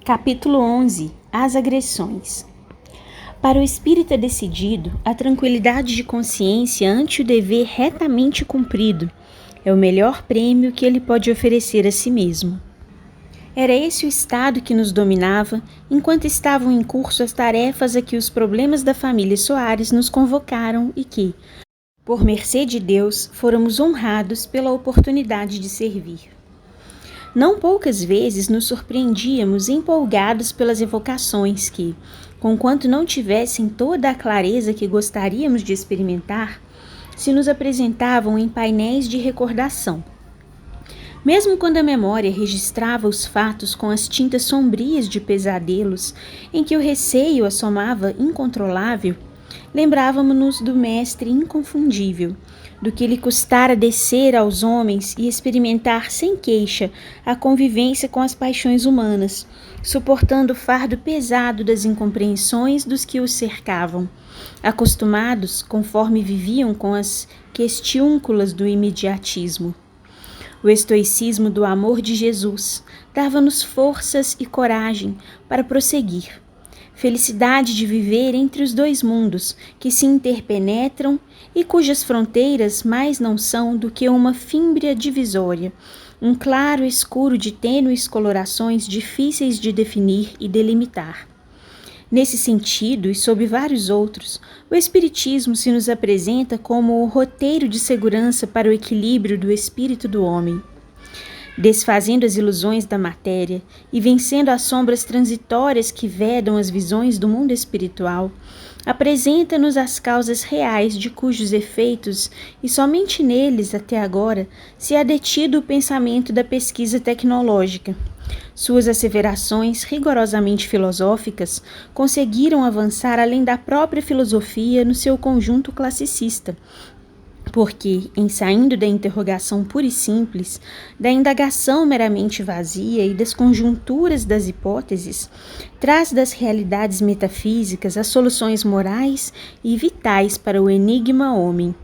Capítulo 11. As agressões. Para o espírita decidido, a tranquilidade de consciência ante o dever retamente cumprido é o melhor prêmio que ele pode oferecer a si mesmo. Era esse o estado que nos dominava enquanto estavam em curso as tarefas a que os problemas da família Soares nos convocaram e que, por mercê de Deus, fôramos honrados pela oportunidade de servir. Não poucas vezes nos surpreendíamos empolgados pelas evocações que, conquanto não tivessem toda a clareza que gostaríamos de experimentar, se nos apresentavam em painéis de recordação. Mesmo quando a memória registrava os fatos com as tintas sombrias de pesadelos, em que o receio assomava incontrolável, lembrávamos-nos do mestre inconfundível, do que lhe custara descer aos homens e experimentar sem queixa a convivência com as paixões humanas, suportando o fardo pesado das incompreensões dos que os cercavam, acostumados conforme viviam com as questiúnculas do imediatismo. O estoicismo do amor de Jesus dava-nos forças e coragem para prosseguir. Felicidade de viver entre os dois mundos que se interpenetram e cujas fronteiras mais não são do que uma fímbria divisória, um claro escuro de tênues colorações difíceis de definir e delimitar. Nesse sentido, e sob vários outros, o Espiritismo se nos apresenta como o roteiro de segurança para o equilíbrio do espírito do homem. Desfazendo as ilusões da matéria e vencendo as sombras transitórias que vedam as visões do mundo espiritual, apresenta-nos as causas reais de cujos efeitos, e somente neles, até agora, se há detido o pensamento da pesquisa tecnológica. Suas asseverações rigorosamente filosóficas conseguiram avançar além da própria filosofia no seu conjunto classicista, porque, em saindo da interrogação pura e simples, da indagação meramente vazia e das conjunturas das hipóteses, traz das realidades metafísicas as soluções morais e vitais para o enigma homem,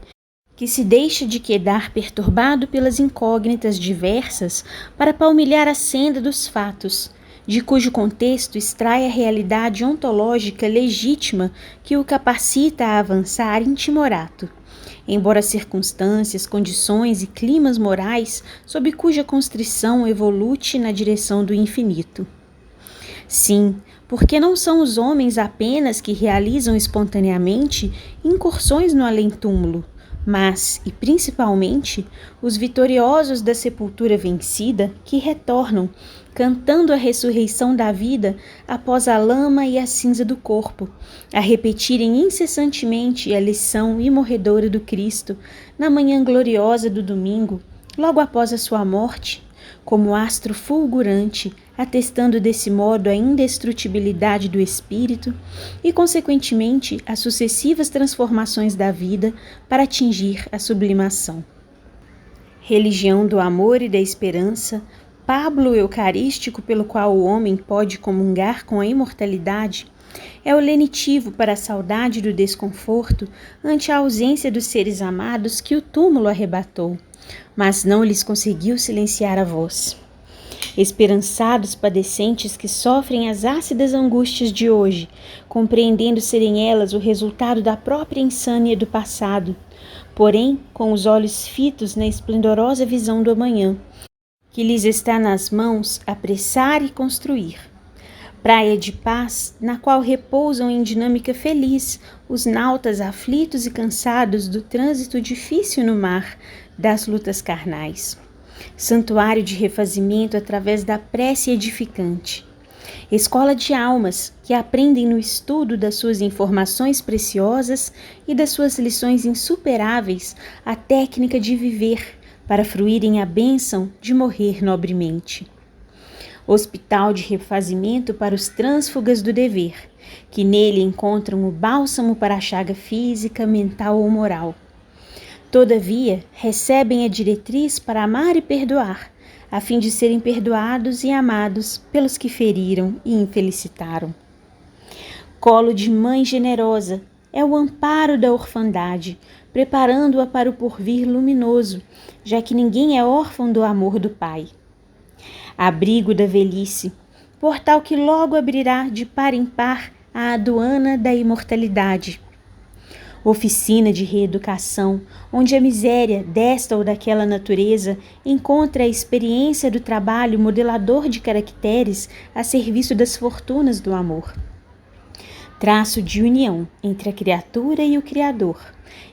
que se deixa de quedar perturbado pelas incógnitas diversas para palmilhar a senda dos fatos, de cujo contexto extrai a realidade ontológica legítima que o capacita a avançar intimorato. Embora circunstâncias, condições e climas morais sob cuja constrição evolute na direção do infinito. Sim, porque não são os homens apenas que realizam espontaneamente incursões no além-túmulo, mas, e principalmente, os vitoriosos da sepultura vencida que retornam, cantando a ressurreição da vida após a lama e a cinza do corpo, a repetirem incessantemente a lição imorredora do Cristo na manhã gloriosa do domingo, logo após a sua morte, como astro fulgurante, atestando desse modo a indestrutibilidade do espírito e, consequentemente, as sucessivas transformações da vida para atingir a sublimação. Religião do amor e da esperança, pábulo eucarístico pelo qual o homem pode comungar com a imortalidade, é o lenitivo para a saudade do desconforto ante a ausência dos seres amados que o túmulo arrebatou, mas não lhes conseguiu silenciar a voz. Esperançados padecentes que sofrem as ácidas angústias de hoje, compreendendo serem elas o resultado da própria insânia do passado, porém com os olhos fitos na esplendorosa visão do amanhã, que lhes está nas mãos apressar e construir. Praia de paz, na qual repousam em dinâmica feliz os nautas aflitos e cansados do trânsito difícil no mar das lutas carnais. Santuário de refazimento através da prece edificante. Escola de almas que aprendem no estudo das suas informações preciosas e das suas lições insuperáveis a técnica de viver para fruírem a bênção de morrer nobremente. Hospital de refazimento para os trânsfugas do dever, que nele encontram o bálsamo para a chaga física, mental ou moral. Todavia, recebem a diretriz para amar e perdoar, a fim de serem perdoados e amados pelos que feriram e infelicitaram. Colo de mãe generosa é o amparo da orfandade, preparando-a para o porvir luminoso, já que ninguém é órfão do amor do Pai. Abrigo da velhice, portal que logo abrirá de par em par a aduana da imortalidade. Oficina de reeducação, onde a miséria desta ou daquela natureza encontra a experiência do trabalho modelador de caracteres a serviço das fortunas do amor. Traço de união entre a criatura e o Criador,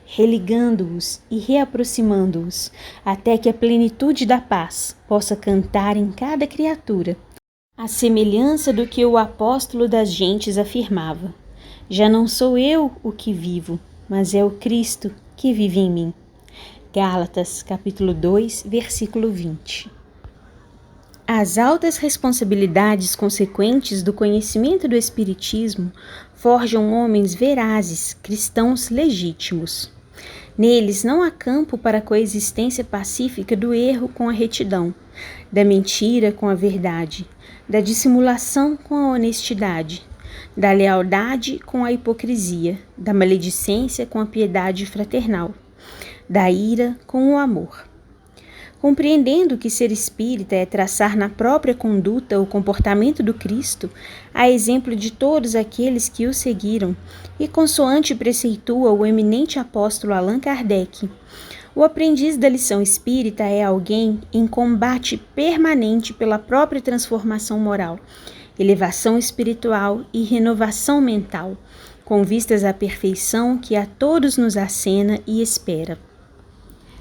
religando-os e reaproximando-os, até que a plenitude da paz possa cantar em cada criatura, à semelhança do que o apóstolo das gentes afirmava: já não sou eu o que vivo, mas é o Cristo que vive em mim. Gálatas, capítulo 2, versículo 20. As altas responsabilidades consequentes do conhecimento do Espiritismo forjam homens verazes, cristãos legítimos. Neles não há campo para a coexistência pacífica do erro com a retidão, da mentira com a verdade, da dissimulação com a honestidade, da lealdade com a hipocrisia, da maledicência com a piedade fraternal, da ira com o amor. Compreendendo que ser espírita é traçar na própria conduta o comportamento do Cristo, a exemplo de todos aqueles que o seguiram, e consoante preceitua o eminente apóstolo Allan Kardec, o aprendiz da lição espírita é alguém em combate permanente pela própria transformação moral, elevação espiritual e renovação mental, com vistas à perfeição que a todos nos acena e espera.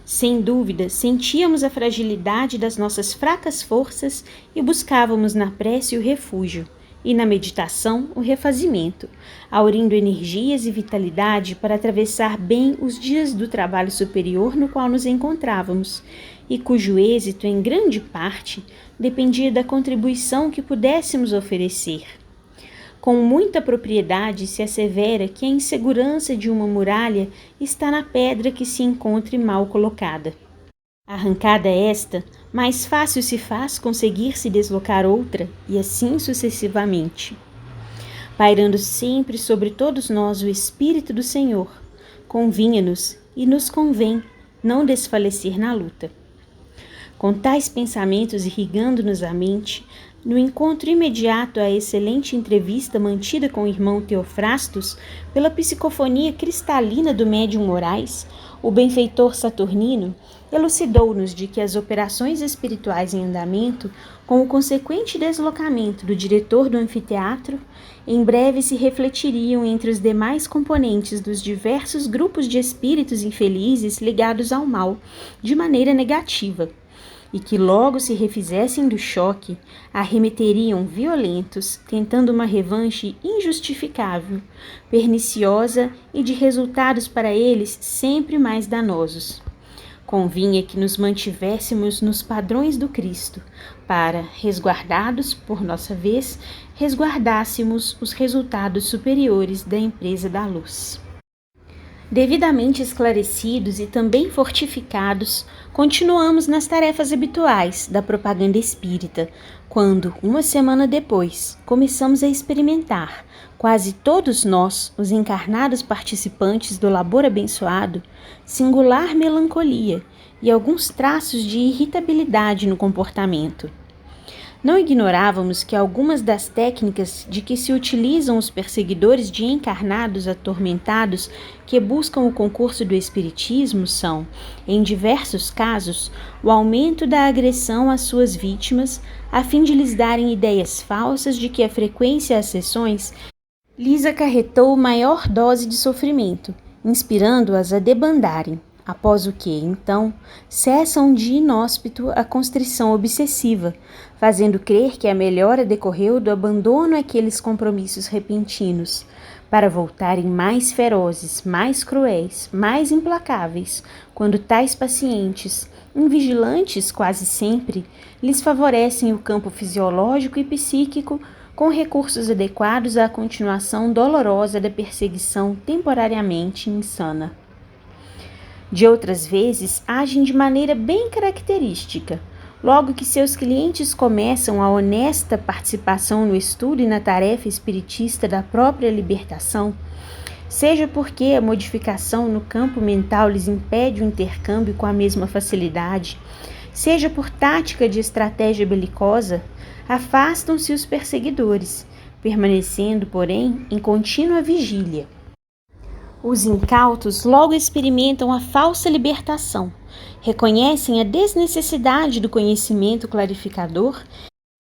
Sem dúvida, sentíamos a fragilidade das nossas fracas forças e buscávamos na prece o refúgio, e na meditação o refazimento, aurindo energias e vitalidade para atravessar bem os dias do trabalho superior no qual nos encontrávamos, e cujo êxito, em grande parte, dependia da contribuição que pudéssemos oferecer. Com muita propriedade se assevera que a insegurança de uma muralha está na pedra que se encontre mal colocada. Arrancada esta, mais fácil se faz conseguir se deslocar outra, e assim sucessivamente. Pairando sempre sobre todos nós o Espírito do Senhor, convinha-nos e nos convém não desfalecer na luta. Com tais pensamentos irrigando-nos a mente, no encontro imediato à excelente entrevista mantida com o irmão Teofrastos pela psicofonia cristalina do médium Moraes, o benfeitor Saturnino elucidou-nos de que as operações espirituais em andamento, com o consequente deslocamento do diretor do anfiteatro, em breve se refletiriam entre os demais componentes dos diversos grupos de espíritos infelizes ligados ao mal, de maneira negativa, e que logo se refizessem do choque, arremeteriam violentos, tentando uma revanche injustificável, perniciosa e de resultados para eles sempre mais danosos. Convinha que nos mantivéssemos nos padrões do Cristo, para, resguardados, por nossa vez, resguardássemos os resultados superiores da empresa da luz. Devidamente esclarecidos e também fortificados, continuamos nas tarefas habituais da propaganda espírita, quando, uma semana depois, começamos a experimentar, quase todos nós, os encarnados participantes do labor abençoado, singular melancolia e alguns traços de irritabilidade no comportamento. Não ignorávamos que algumas das técnicas de que se utilizam os perseguidores de encarnados atormentados que buscam o concurso do espiritismo são, em diversos casos, o aumento da agressão às suas vítimas, a fim de lhes darem ideias falsas de que a frequência às sessões lhes acarretou maior dose de sofrimento, inspirando-as a debandarem. Após o que, então, cessam de inóspito a constrição obsessiva, fazendo crer que a melhora decorreu do abandono àqueles compromissos repentinos, para voltarem mais ferozes, mais cruéis, mais implacáveis, quando tais pacientes, invigilantes quase sempre, lhes favorecem o campo fisiológico e psíquico com recursos adequados à continuação dolorosa da perseguição temporariamente insana. De outras vezes, agem de maneira bem característica. Logo que seus clientes começam a honesta participação no estudo e na tarefa espiritista da própria libertação, seja porque a modificação no campo mental lhes impede o intercâmbio com a mesma facilidade, seja por tática de estratégia belicosa, afastam-se os perseguidores, permanecendo, porém, em contínua vigília. Os incautos logo experimentam a falsa libertação, reconhecem a desnecessidade do conhecimento clarificador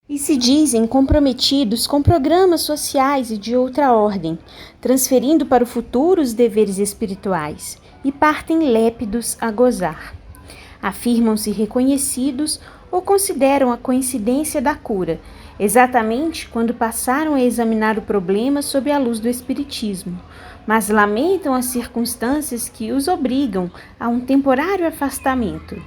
e se dizem comprometidos com programas sociais e de outra ordem, transferindo para o futuro os deveres espirituais, e partem lépidos a gozar. Afirmam-se reconhecidos ou consideram a coincidência da cura, exatamente quando passaram a examinar o problema sob a luz do Espiritismo, mas lamentam as circunstâncias que os obrigam a um temporário afastamento.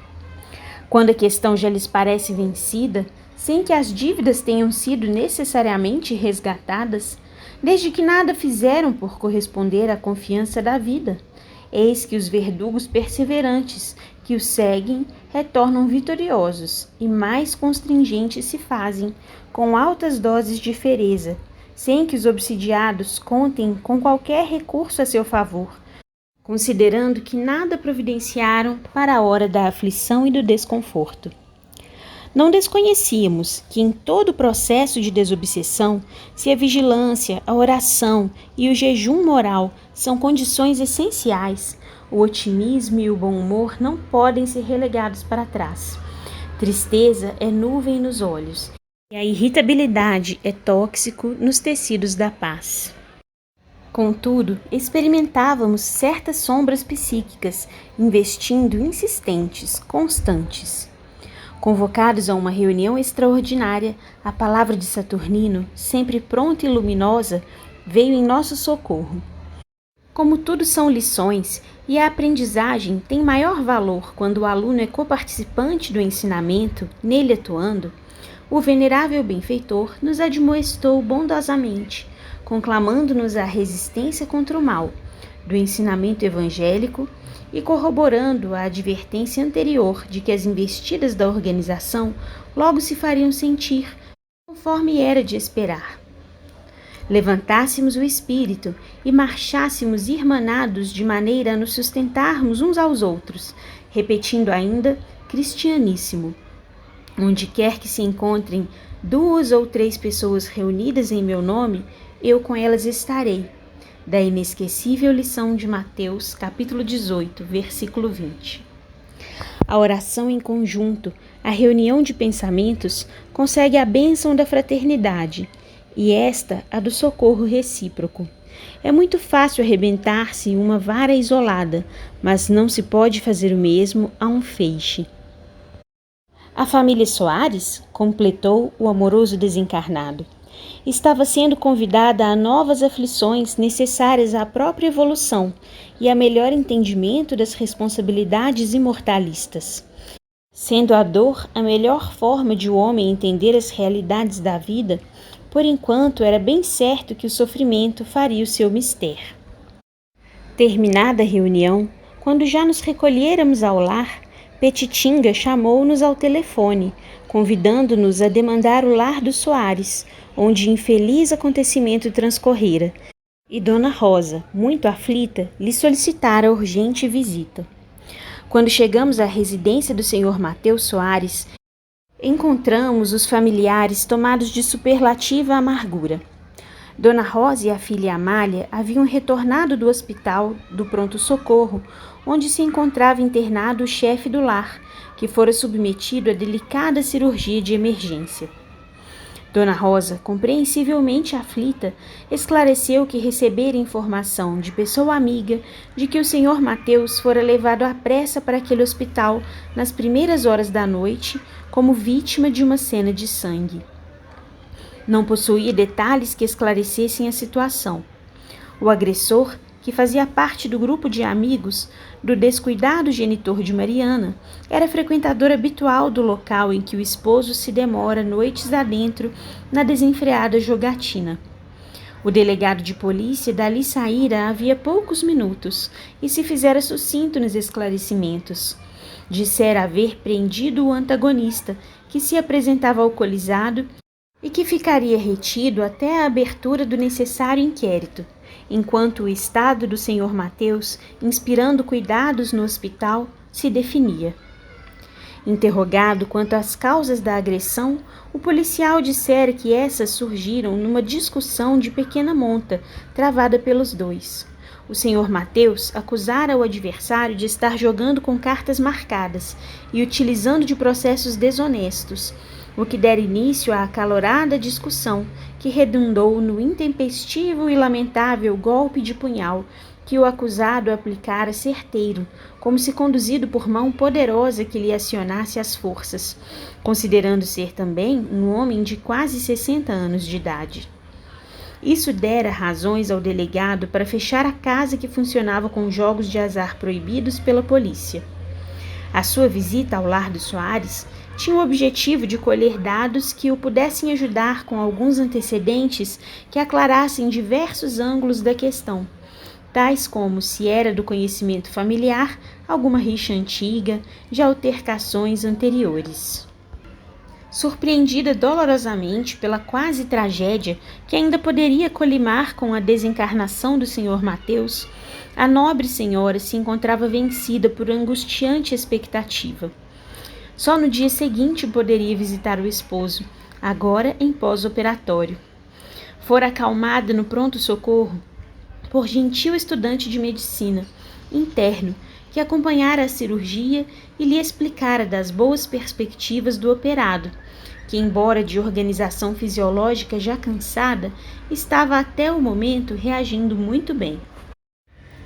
Quando a questão já lhes parece vencida, sem que as dívidas tenham sido necessariamente resgatadas, desde que nada fizeram por corresponder à confiança da vida, eis que os verdugos perseverantes que os seguem retornam vitoriosos e mais constringentes se fazem, com altas doses de fereza, sem que os obsidiados contem com qualquer recurso a seu favor, considerando que nada providenciaram para a hora da aflição e do desconforto. Não desconhecíamos que em todo o processo de desobsessão, se a vigilância, a oração e o jejum moral são condições essenciais, o otimismo e o bom humor não podem ser relegados para trás. Tristeza é nuvem nos olhos, e a irritabilidade é tóxico nos tecidos da paz. Contudo, experimentávamos certas sombras psíquicas, investindo insistentes, constantes. Convocados a uma reunião extraordinária, a palavra de Saturnino, sempre pronta e luminosa, veio em nosso socorro. Como tudo são lições, e a aprendizagem tem maior valor quando o aluno é coparticipante do ensinamento, nele atuando, o venerável benfeitor nos admoestou bondosamente, conclamando-nos a resistência contra o mal, do ensinamento evangélico e corroborando a advertência anterior de que as investidas da organização logo se fariam sentir, conforme era de esperar. Levantássemos o espírito e marchássemos irmanados de maneira a nos sustentarmos uns aos outros, repetindo ainda Cristianíssimo. Onde quer que se encontrem 2 ou 3 pessoas reunidas em meu nome, eu com elas estarei. Da inesquecível lição de Mateus, capítulo 18, versículo 20. A oração em conjunto, a reunião de pensamentos, consegue a bênção da fraternidade, e esta a do socorro recíproco. É muito fácil arrebentar-se uma vara isolada, mas não se pode fazer o mesmo a um feixe. A família Soares, completou o amoroso desencarnado, estava sendo convidada a novas aflições necessárias à própria evolução e a melhor entendimento das responsabilidades imortalistas. Sendo a dor a melhor forma de o homem entender as realidades da vida, por enquanto era bem certo que o sofrimento faria o seu mistério. Terminada a reunião, quando já nos recolhéramos ao lar, Petitinga chamou-nos ao telefone, convidando-nos a demandar o lar dos Soares, onde infeliz acontecimento transcorrera, e Dona Rosa, muito aflita, lhe solicitara urgente visita. Quando chegamos à residência do Sr. Mateus Soares, encontramos os familiares tomados de superlativa amargura. Dona Rosa e a filha Amália haviam retornado do hospital do pronto-socorro, onde se encontrava internado o chefe do lar, que fora submetido a delicada cirurgia de emergência. Dona Rosa, compreensivelmente aflita, esclareceu que recebera informação de pessoa amiga de que o Sr. Mateus fora levado à pressa para aquele hospital nas primeiras horas da noite, como vítima de uma cena de sangue. Não possuía detalhes que esclarecessem a situação. O agressor, que fazia parte do grupo de amigos do descuidado genitor de Mariana, era frequentador habitual do local em que o esposo se demora noites adentro na desenfreada jogatina. O delegado de polícia dali saíra havia poucos minutos e se fizera sucinto nos esclarecimentos. Dissera haver prendido o antagonista, que se apresentava alcoolizado e que ficaria retido até a abertura do necessário inquérito, enquanto o estado do Sr. Mateus, inspirando cuidados no hospital, se definia. Interrogado quanto às causas da agressão, o policial dissera que essas surgiram numa discussão de pequena monta, travada pelos dois. O senhor Mateus acusara o adversário de estar jogando com cartas marcadas e utilizando de processos desonestos, o que dera início à acalorada discussão, que redundou no intempestivo e lamentável golpe de punhal que o acusado aplicara certeiro, como se conduzido por mão poderosa que lhe acionasse as forças, considerando ser também um homem de quase 60 anos de idade. Isso dera razões ao delegado para fechar a casa que funcionava com jogos de azar proibidos pela polícia. A sua visita ao lar dos Soares tinha o objetivo de colher dados que o pudessem ajudar com alguns antecedentes que aclarassem diversos ângulos da questão, tais como se era do conhecimento familiar alguma rixa antiga, de altercações anteriores. Surpreendida dolorosamente pela quase tragédia que ainda poderia colimar com a desencarnação do senhor Mateus, a nobre senhora se encontrava vencida por angustiante expectativa. Só no dia seguinte poderia visitar o esposo, agora em pós-operatório. Fora acalmada no pronto-socorro por gentil estudante de medicina, interno, que acompanhara a cirurgia e lhe explicara das boas perspectivas do operado, que, embora de organização fisiológica já cansada, estava até o momento reagindo muito bem.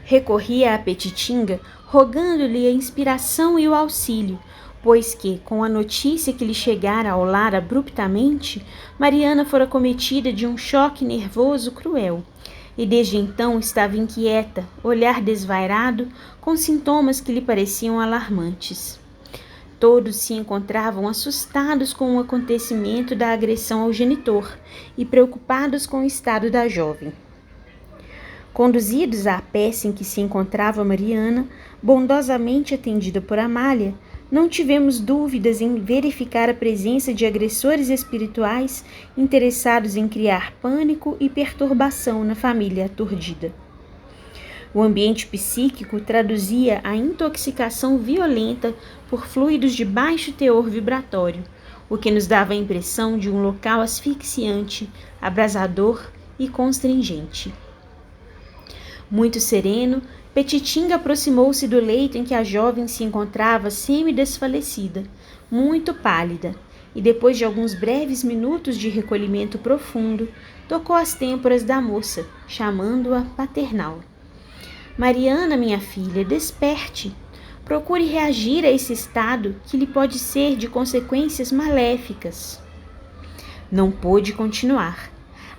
Recorria à Petitinga, rogando-lhe a inspiração e o auxílio, pois que, com a notícia que lhe chegara ao lar abruptamente, Mariana fora cometida de um choque nervoso cruel, e desde então estava inquieta, olhar desvairado, com sintomas que lhe pareciam alarmantes. Todos se encontravam assustados com o acontecimento da agressão ao genitor e preocupados com o estado da jovem. Conduzidos à peça em que se encontrava Mariana, bondosamente atendida por Amália, não tivemos dúvidas em verificar a presença de agressores espirituais interessados em criar pânico e perturbação na família aturdida. O ambiente psíquico traduzia a intoxicação violenta por fluidos de baixo teor vibratório, o que nos dava a impressão de um local asfixiante, abrasador e constringente. Muito sereno, Petitinga aproximou-se do leito em que a jovem se encontrava semi-desfalecida, muito pálida, e depois de alguns breves minutos de recolhimento profundo, tocou as têmporas da moça, chamando-a paternal. Mariana, minha filha, desperte. Procure reagir a esse estado que lhe pode ser de consequências maléficas. Não pôde continuar.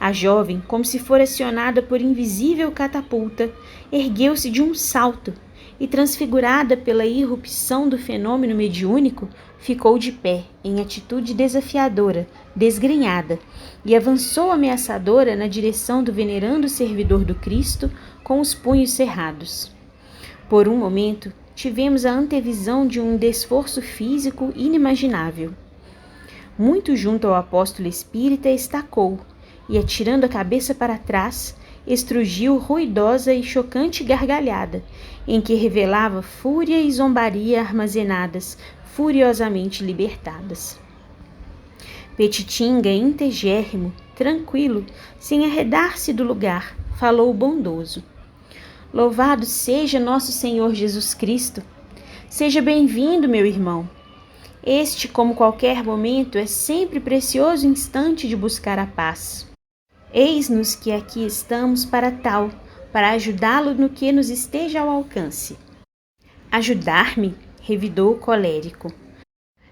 A jovem, como se fora acionada por invisível catapulta, ergueu-se de um salto e, transfigurada pela irrupção do fenômeno mediúnico, ficou de pé, em atitude desafiadora, desgrenhada, e avançou ameaçadora na direção do venerando servidor do Cristo, com os punhos cerrados. Por um momento, tivemos a antevisão de um desforço físico inimaginável. Muito junto ao apóstolo espírita, estacou, e, atirando a cabeça para trás, estrugiu ruidosa e chocante gargalhada, em que revelava fúria e zombaria armazenadas, furiosamente libertadas. Petitinga, integérrimo, tranquilo, sem arredar-se do lugar, falou bondoso. Louvado seja nosso Senhor Jesus Cristo! Seja bem-vindo, meu irmão! Este, como qualquer momento, é sempre precioso instante de buscar a paz. Eis-nos que aqui estamos para tal, para ajudá-lo no que nos esteja ao alcance. Ajudar-me? Revidou o colérico.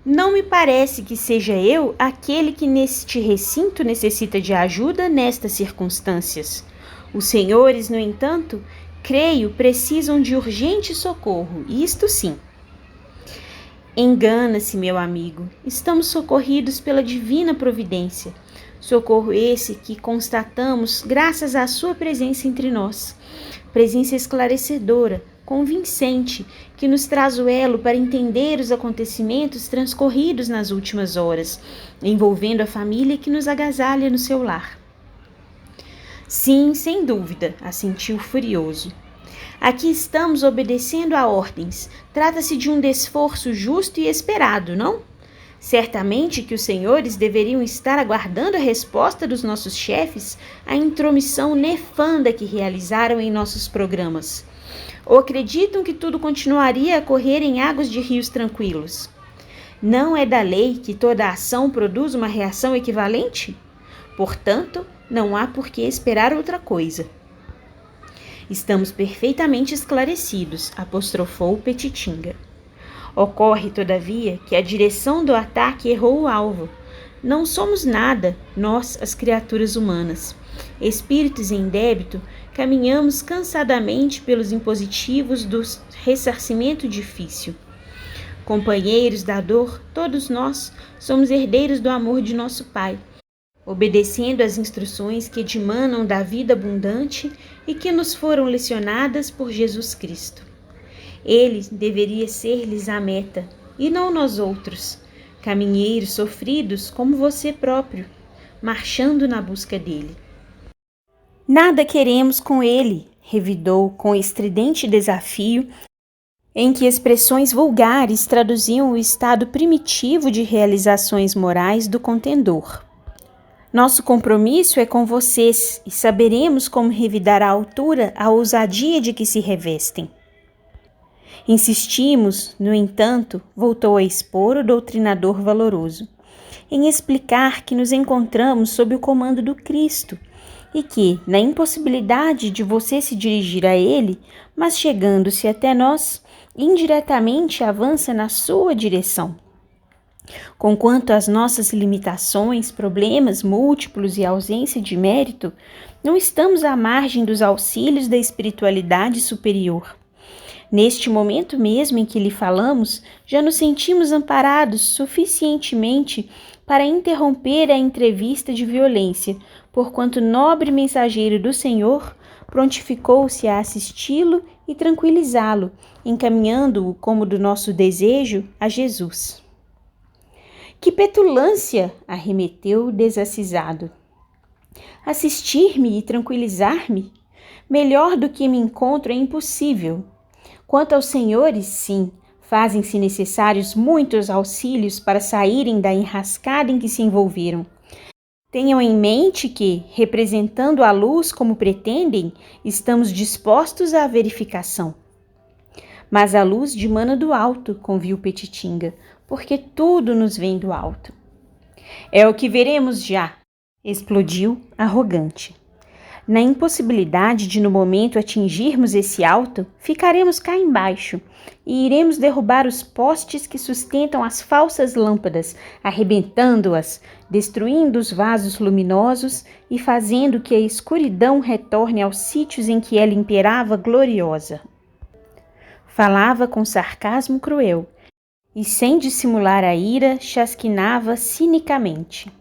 Não me parece que seja eu aquele que neste recinto necessita de ajuda nestas circunstâncias. Os senhores, no entanto, creio, precisam de urgente socorro, isto sim. Engana-se, meu amigo, estamos socorridos pela divina providência. Socorro esse que constatamos graças à sua presença entre nós. Presença esclarecedora, convincente, que nos traz o elo para entender os acontecimentos transcorridos nas últimas horas, envolvendo a família que nos agasalha no seu lar. Sim, sem dúvida, assentiu furioso. Aqui estamos obedecendo a ordens. Trata-se de um desforço justo e esperado, não? Certamente que os senhores deveriam estar aguardando a resposta dos nossos chefes à intromissão nefanda que realizaram em nossos programas. Ou acreditam que tudo continuaria a correr em águas de rios tranquilos? Não é da lei que toda ação produz uma reação equivalente? Portanto, não há por que esperar outra coisa. Estamos perfeitamente esclarecidos, apostrofou Petitinga. Ocorre, todavia, que a direção do ataque errou o alvo. Não somos nada, nós, as criaturas humanas. Espíritos em débito, caminhamos cansadamente pelos impositivos do ressarcimento difícil. Companheiros da dor, todos nós somos herdeiros do amor de nosso Pai, obedecendo às instruções que dimanam da vida abundante e que nos foram lecionadas por Jesus Cristo. Ele deveria ser-lhes a meta, e não nós outros, caminheiros sofridos como você próprio, marchando na busca dele. Nada queremos com ele, revidou com estridente desafio, em que expressões vulgares traduziam o estado primitivo de realizações morais do contendor. Nosso compromisso é com vocês e saberemos como revidar à altura a ousadia de que se revestem. Insistimos, no entanto, voltou a expor o doutrinador valoroso, em explicar que nos encontramos sob o comando do Cristo e que, na impossibilidade de você se dirigir a Ele, mas chegando-se até nós, indiretamente avança na sua direção. Conquanto às nossas limitações, problemas múltiplos e ausência de mérito, não estamos à margem dos auxílios da espiritualidade superior. Neste momento mesmo em que lhe falamos, já nos sentimos amparados suficientemente para interromper a entrevista de violência, porquanto nobre mensageiro do Senhor prontificou-se a assisti-lo e tranquilizá-lo, encaminhando-o, como do nosso desejo, a Jesus. Que petulância! Arremeteu desacisado. Assistir-me e tranquilizar-me? Melhor do que me encontro é impossível. Quanto aos senhores, sim, fazem-se necessários muitos auxílios para saírem da enrascada em que se envolveram. Tenham em mente que, representando a luz como pretendem, estamos dispostos à verificação. Mas a luz dimana do alto, conviu Petitinga, porque tudo nos vem do alto. É o que veremos já, explodiu arrogante. Na impossibilidade de no momento atingirmos esse alto, ficaremos cá embaixo e iremos derrubar os postes que sustentam as falsas lâmpadas, arrebentando-as, destruindo os vasos luminosos e fazendo que a escuridão retorne aos sítios em que ela imperava gloriosa. Falava com sarcasmo cruel e, sem dissimular a ira, chasquinava cinicamente.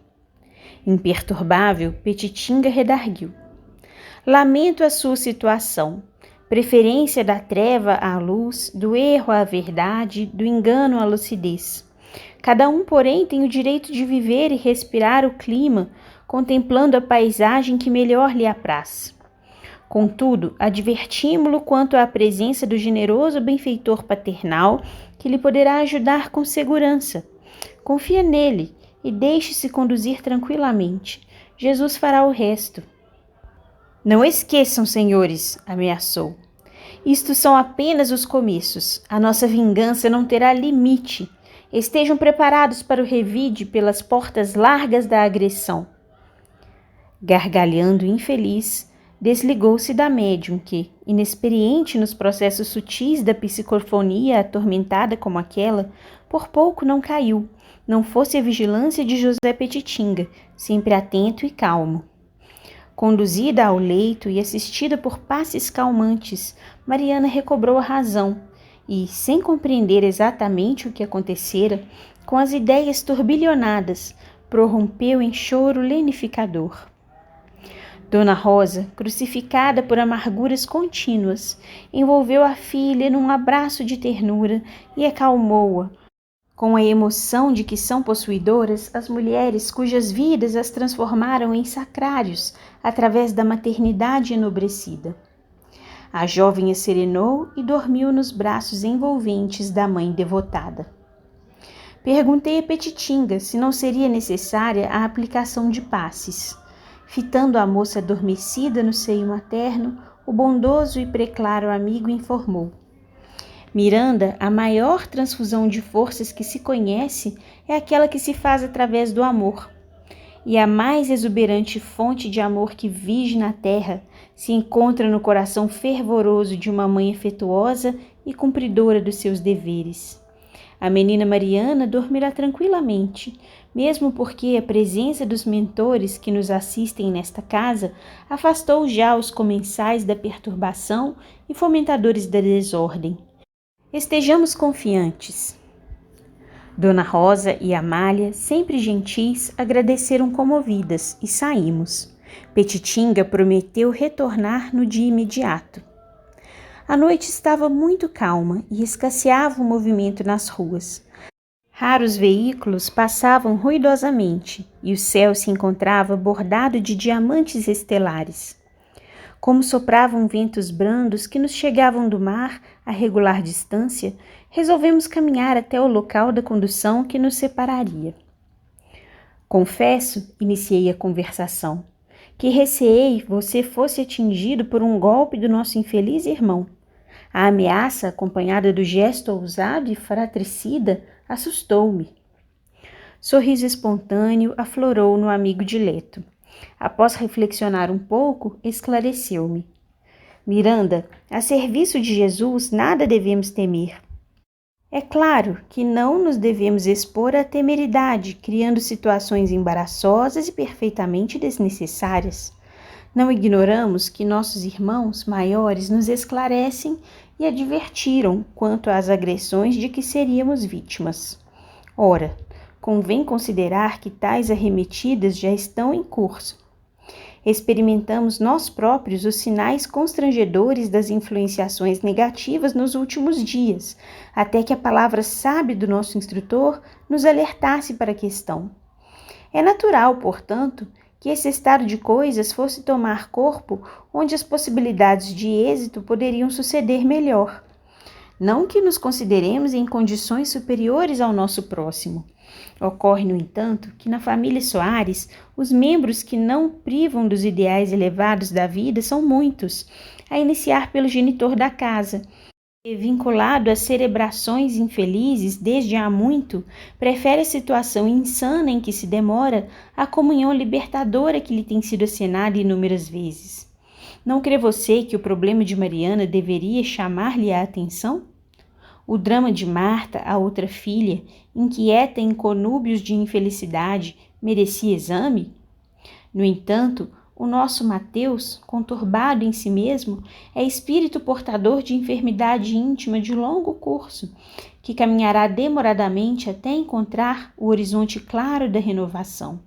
Imperturbável, Petitinga redarguiu. Lamento a sua situação, preferência da treva à luz, do erro à verdade, do engano à lucidez. Cada um, porém, tem o direito de viver e respirar o clima, contemplando a paisagem que melhor lhe apraz. Contudo, advertimo-lo quanto à presença do generoso benfeitor paternal, que lhe poderá ajudar com segurança. Confia nele e deixe-se conduzir tranquilamente. Jesus fará o resto. Não esqueçam, senhores, ameaçou. Isto são apenas os começos. A nossa vingança não terá limite. Estejam preparados para o revide pelas portas largas da agressão. Gargalhando infeliz, desligou-se da médium que, inexperiente nos processos sutis da psicofonia atormentada como aquela, por pouco não caiu, não fosse a vigilância de José Petitinga, sempre atento e calmo. Conduzida ao leito e assistida por passes calmantes, Mariana recobrou a razão e, sem compreender exatamente o que acontecera, com as ideias turbilhonadas, prorrompeu em choro lenificador. Dona Rosa, crucificada por amarguras contínuas, envolveu a filha num abraço de ternura e acalmou-a, com a emoção de que são possuidoras as mulheres cujas vidas as transformaram em sacrários através da maternidade enobrecida. A jovem a serenou e dormiu nos braços envolventes da mãe devotada. Perguntei a Petitinga se não seria necessária a aplicação de passes. Fitando a moça adormecida no seio materno, o bondoso e preclaro amigo informou: Miranda, a maior transfusão de forças que se conhece é aquela que se faz através do amor. E a mais exuberante fonte de amor que vige na terra se encontra no coração fervoroso de uma mãe afetuosa e cumpridora dos seus deveres. A menina Mariana dormirá tranquilamente, mesmo porque a presença dos mentores que nos assistem nesta casa afastou já os comensais da perturbação e fomentadores da desordem. Estejamos confiantes. Dona Rosa e Amália, sempre gentis, agradeceram comovidas e saímos. Petitinga prometeu retornar no dia imediato. A noite estava muito calma e escasseava o movimento nas ruas. Raros veículos passavam ruidosamente e o céu se encontrava bordado de diamantes estelares. Como sopravam ventos brandos que nos chegavam do mar a regular distância, resolvemos caminhar até o local da condução que nos separaria. Confesso, iniciei a conversação, que receei você fosse atingido por um golpe do nosso infeliz irmão. A ameaça, acompanhada do gesto ousado e fratricida, assustou-me. Sorriso espontâneo aflorou no amigo dileto. Após reflexionar um pouco, esclareceu-me. Miranda, a serviço de Jesus nada devemos temer. É claro que não nos devemos expor à temeridade, criando situações embaraçosas e perfeitamente desnecessárias. Não ignoramos que nossos irmãos maiores nos esclarecem e advertiram quanto às agressões de que seríamos vítimas. Ora, convém considerar que tais arremetidas já estão em curso. Experimentamos nós próprios os sinais constrangedores das influenciações negativas nos últimos dias, até que a palavra sábia do nosso instrutor nos alertasse para a questão. É natural, portanto, que esse estado de coisas fosse tomar corpo onde as possibilidades de êxito poderiam suceder melhor. Não que nos consideremos em condições superiores ao nosso próximo. Ocorre, no entanto, que na família Soares, os membros que não privam dos ideais elevados da vida são muitos, a iniciar pelo genitor da casa, que, vinculado a cerebrações infelizes desde há muito, prefere a situação insana em que se demora à comunhão libertadora que lhe tem sido acenada inúmeras vezes. Não crê você que o problema de Mariana deveria chamar-lhe a atenção? O drama de Marta, a outra filha, inquieta em conúbios de infelicidade, merecia exame? No entanto, o nosso Mateus, conturbado em si mesmo, é espírito portador de enfermidade íntima de longo curso, que caminhará demoradamente até encontrar o horizonte claro da renovação.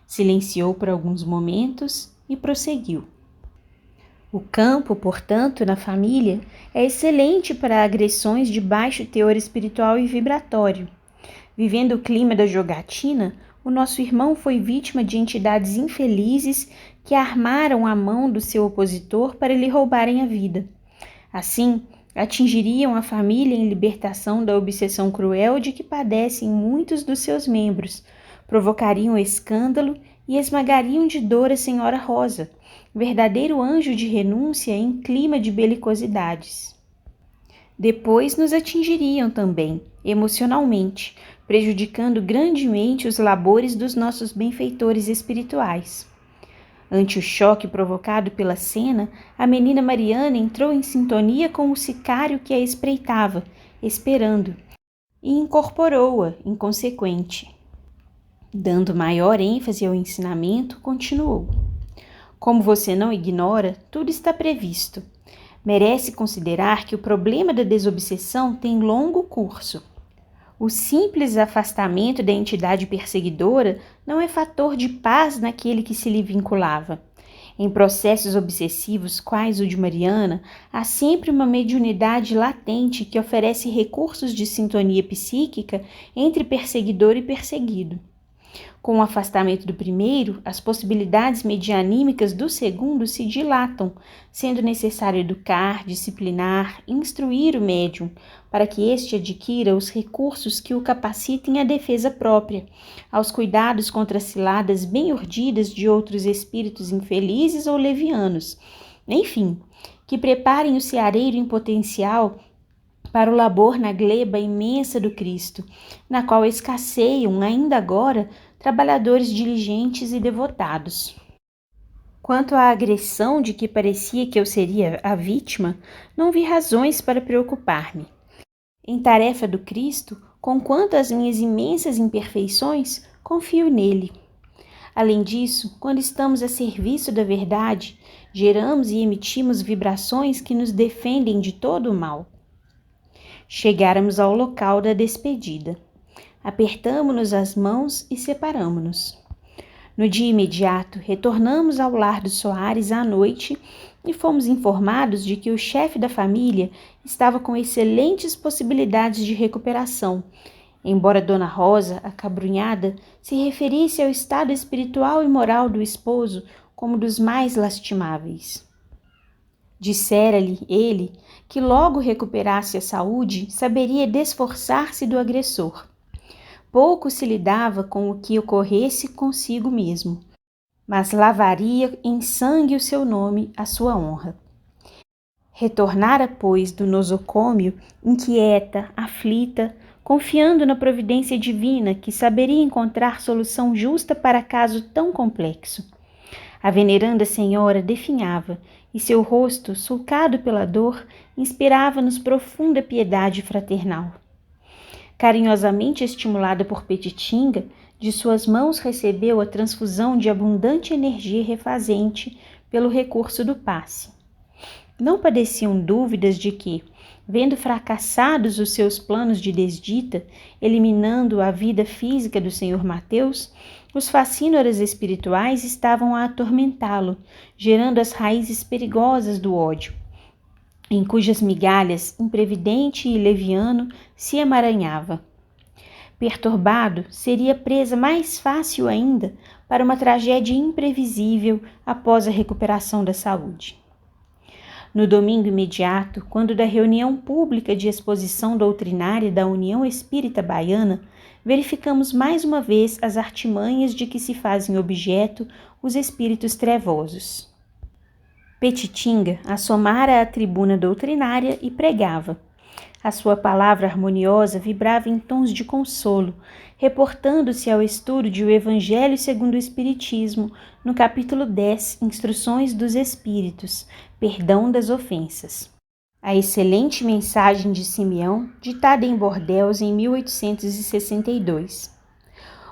Silenciou por alguns momentos e prosseguiu. O campo, portanto, na família, é excelente para agressões de baixo teor espiritual e vibratório. Vivendo o clima da jogatina, o nosso irmão foi vítima de entidades infelizes que armaram a mão do seu opositor para lhe roubarem a vida. Assim, atingiriam a família em libertação da obsessão cruel de que padecem muitos dos seus membros, provocariam escândalo e esmagariam de dor a senhora Rosa, verdadeiro anjo de renúncia em clima de belicosidades. Depois nos atingiriam também, emocionalmente, prejudicando grandemente os labores dos nossos benfeitores espirituais. Ante o choque provocado pela cena, a menina Mariana entrou em sintonia com o sicário que a espreitava, esperando, e incorporou-a, inconsequente. Dando maior ênfase ao ensinamento, continuou. Como você não ignora, tudo está previsto. Merece considerar que o problema da desobsessão tem longo curso. O simples afastamento da entidade perseguidora não é fator de paz naquele que se lhe vinculava. Em processos obsessivos quais o de Mariana, há sempre uma mediunidade latente que oferece recursos de sintonia psíquica entre perseguidor e perseguido. Com o afastamento do primeiro, as possibilidades medianímicas do segundo se dilatam, sendo necessário educar, disciplinar, instruir o médium, para que este adquira os recursos que o capacitem à defesa própria, aos cuidados contra as ciladas bem urdidas de outros espíritos infelizes ou levianos. Enfim, que preparem o seareiro em potencial para o labor na gleba imensa do Cristo, na qual escasseiam, ainda agora, trabalhadores diligentes e devotados. Quanto à agressão de que parecia que eu seria a vítima, não vi razões para preocupar-me. Em tarefa do Cristo, conquanto às minhas imensas imperfeições, confio nele. Além disso, quando estamos a serviço da verdade, geramos e emitimos vibrações que nos defendem de todo o mal. Chegáramos ao local da despedida. Apertamo-nos as mãos e separamo-nos. No dia imediato, retornamos ao lar dos Soares à noite e fomos informados de que o chefe da família estava com excelentes possibilidades de recuperação, embora Dona Rosa, acabrunhada, se referisse ao estado espiritual e moral do esposo como dos mais lastimáveis. Dissera-lhe ele que logo recuperasse a saúde, saberia desforçar-se do agressor. Pouco se lidava com o que ocorresse consigo mesmo, mas lavaria em sangue o seu nome, a sua honra. Retornara, pois, do nosocômio, inquieta, aflita, confiando na providência divina que saberia encontrar solução justa para caso tão complexo. A veneranda senhora definhava, e seu rosto, sulcado pela dor, inspirava-nos profunda piedade fraternal. Carinhosamente estimulada por Petitinga, de suas mãos recebeu a transfusão de abundante energia refazente pelo recurso do passe. Não padeciam dúvidas de que, vendo fracassados os seus planos de desdita, eliminando a vida física do Sr. Mateus, os fascínoras espirituais estavam a atormentá-lo, gerando as raízes perigosas do ódio, em cujas migalhas, imprevidente e leviano, se emaranhava. Perturbado, seria presa mais fácil ainda para uma tragédia imprevisível após a recuperação da saúde. No domingo imediato, quando da reunião pública de exposição doutrinária da União Espírita Baiana, verificamos mais uma vez as artimanhas de que se fazem objeto os espíritos trevosos. Petitinga assomara à tribuna doutrinária e pregava. A sua palavra harmoniosa vibrava em tons de consolo, reportando-se ao estudo de O Evangelho segundo o Espiritismo, no capítulo 10, Instruções dos Espíritos, Perdão das Ofensas. A excelente mensagem de Simeão, ditada em Bordeaux em 1862.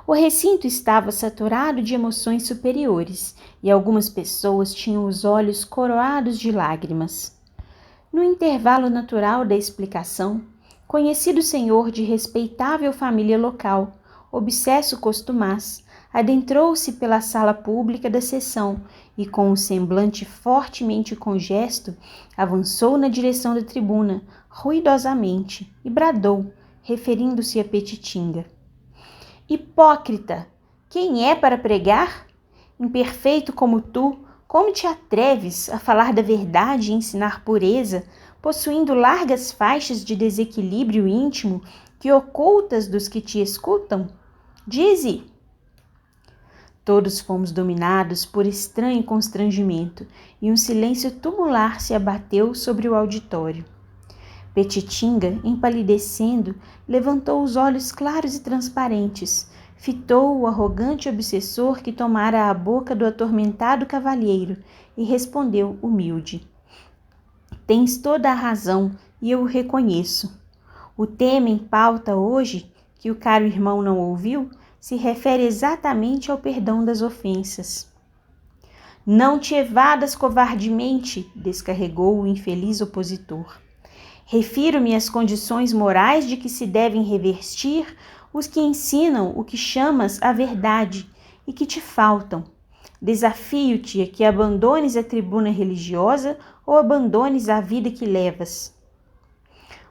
O recinto estava saturado de emoções superiores e algumas pessoas tinham os olhos coroados de lágrimas. No intervalo natural da explicação, conhecido senhor de respeitável família local, obsesso costumaz, adentrou-se pela sala pública da sessão e, com um semblante fortemente congesto, avançou na direção da tribuna, ruidosamente, e bradou, referindo-se a Petitinga: Hipócrita! Quem é para pregar? Imperfeito como tu, como te atreves a falar da verdade e ensinar pureza, possuindo largas faixas de desequilíbrio íntimo que ocultas dos que te escutam? Dize! Todos fomos dominados por estranho constrangimento e um silêncio tumular se abateu sobre o auditório. Petitinga, empalidecendo, levantou os olhos claros e transparentes, fitou o arrogante obsessor que tomara a boca do atormentado cavalheiro e respondeu humilde: Tens toda a razão e eu o reconheço. O tema em pauta hoje, que o caro irmão não ouviu, se refere exatamente ao perdão das ofensas. Não te evadas covardemente, descarregou o infeliz opositor. Refiro-me às condições morais de que se devem revestir os que ensinam o que chamas a verdade e que te faltam. Desafio-te a que abandones a tribuna religiosa ou abandones a vida que levas.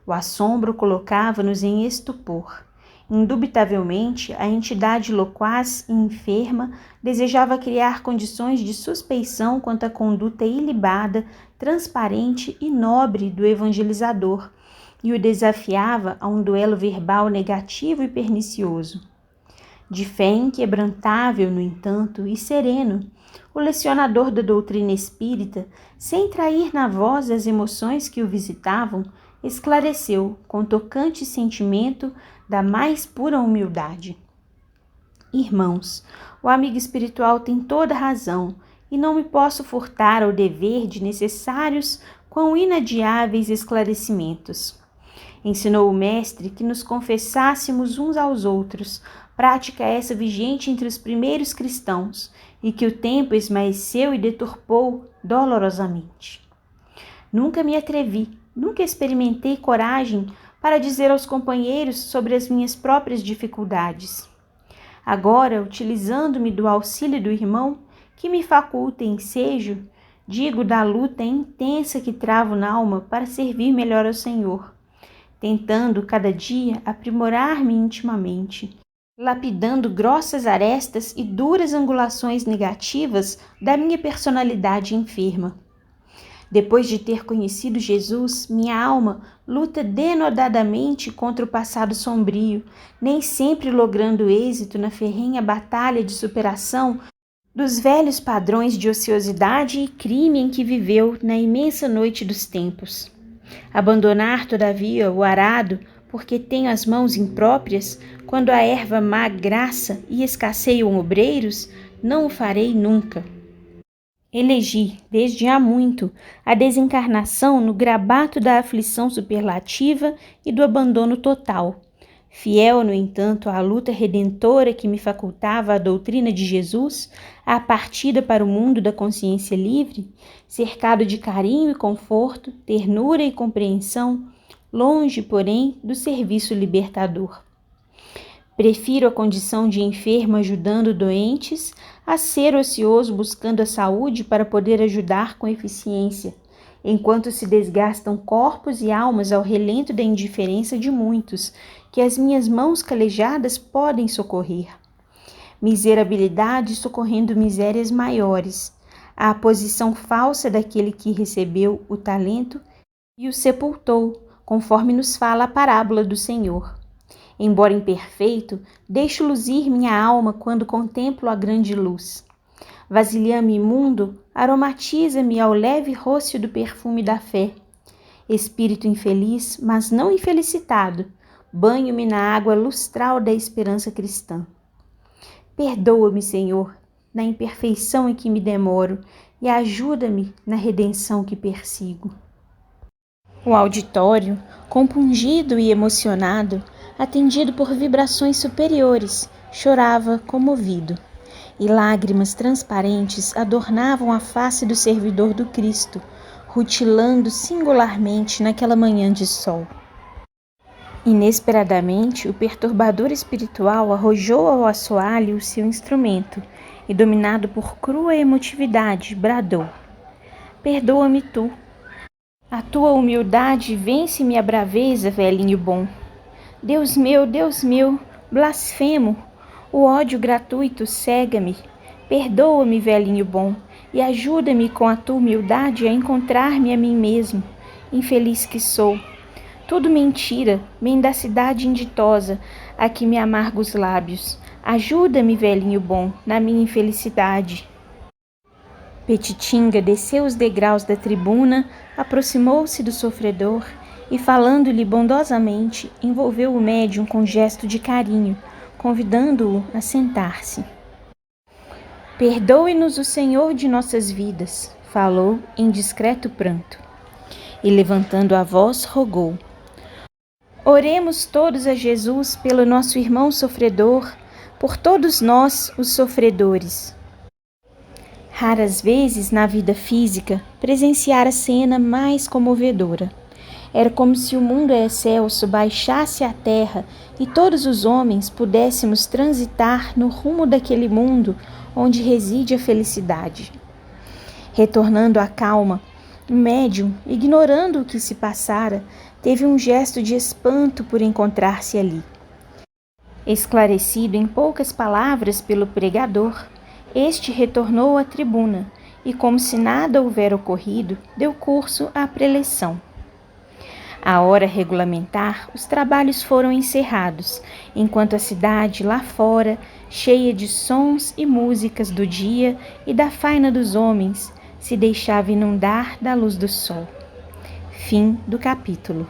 O assombro colocava-nos em estupor. Indubitavelmente, a entidade loquaz e enferma desejava criar condições de suspeição quanto à conduta ilibada, transparente e nobre do evangelizador, e o desafiava a um duelo verbal negativo e pernicioso. De fé inquebrantável, no entanto, e sereno, o lecionador da doutrina espírita, sem trair na voz as emoções que o visitavam, esclareceu, com tocante sentimento da mais pura humildade: Irmãos, o amigo espiritual tem toda razão, e não me posso furtar ao dever de necessários quão inadiáveis esclarecimentos. Ensinou o mestre que nos confessássemos uns aos outros, prática essa vigente entre os primeiros cristãos, e que o tempo esmaeceu e deturpou dolorosamente. Nunca me atrevi, nunca experimentei coragem para dizer aos companheiros sobre as minhas próprias dificuldades. Agora, utilizando-me do auxílio do irmão, que me faculta ensejo, digo da luta intensa que travo na alma para servir melhor ao Senhor, tentando cada dia aprimorar-me intimamente, lapidando grossas arestas e duras angulações negativas da minha personalidade enferma. Depois de ter conhecido Jesus, minha alma luta denodadamente contra o passado sombrio, nem sempre logrando êxito na ferrenha batalha de superação dos velhos padrões de ociosidade e crime em que viveu na imensa noite dos tempos. Abandonar, todavia, o arado, porque tenho as mãos impróprias, quando a erva má graça e escasseiam obreiros, não o farei nunca. Elegi, desde há muito, a desencarnação no grabato da aflição superlativa e do abandono total. Fiel, no entanto, à luta redentora que me facultava a doutrina de Jesus, à partida para o mundo da consciência livre, cercado de carinho e conforto, ternura e compreensão, longe, porém, do serviço libertador. Prefiro a condição de enfermo ajudando doentes a ser ocioso buscando a saúde para poder ajudar com eficiência, enquanto se desgastam corpos e almas ao relento da indiferença de muitos, que as minhas mãos calejadas podem socorrer. Miserabilidade socorrendo misérias maiores, a posição falsa daquele que recebeu o talento e o sepultou, conforme nos fala a parábola do Senhor. Embora imperfeito, deixo luzir minha alma quando contemplo a grande luz. Vasilhame imundo, aromatiza-me ao leve rócio do perfume da fé. Espírito infeliz, mas não infelicitado, banho-me na água lustral da esperança cristã. Perdoa-me, Senhor, na imperfeição em que me demoro, e ajuda-me na redenção que persigo. O auditório, compungido e emocionado, atendido por vibrações superiores, chorava comovido, e lágrimas transparentes adornavam a face do servidor do Cristo, rutilando singularmente naquela manhã de sol. Inesperadamente, o perturbador espiritual arrojou ao assoalho o seu instrumento e, dominado por crua emotividade, bradou: Perdoa-me tu. A tua humildade vence-me a braveza, velhinho bom. Deus meu, blasfemo, o ódio gratuito cega-me. Perdoa-me, velhinho bom, e ajuda-me com a tua humildade a encontrar-me a mim mesmo, infeliz que sou. Tudo mentira, mendacidade inditosa, a que me amarga os lábios. Ajuda-me, velhinho bom, na minha infelicidade. Petitinga desceu os degraus da tribuna, aproximou-se do sofredor e, falando-lhe bondosamente, envolveu o médium com gesto de carinho, convidando-o a sentar-se. Perdoe-nos o Senhor de nossas vidas, falou em discreto pranto, e, levantando a voz, rogou: Oremos todos a Jesus pelo nosso irmão sofredor, por todos nós, os sofredores. Raras vezes na vida física presenciara cena mais comovedora. Era como se o mundo excelso baixasse à terra e todos os homens pudéssemos transitar no rumo daquele mundo onde reside a felicidade. Retornando à calma, o médium, ignorando o que se passara, teve um gesto de espanto por encontrar-se ali. Esclarecido em poucas palavras pelo pregador, este retornou à tribuna e, como se nada houvera ocorrido, deu curso à preleção. À hora regulamentar, os trabalhos foram encerrados, enquanto a cidade lá fora, cheia de sons e músicas do dia e da faina dos homens, se deixava inundar da luz do sol. Fim do capítulo.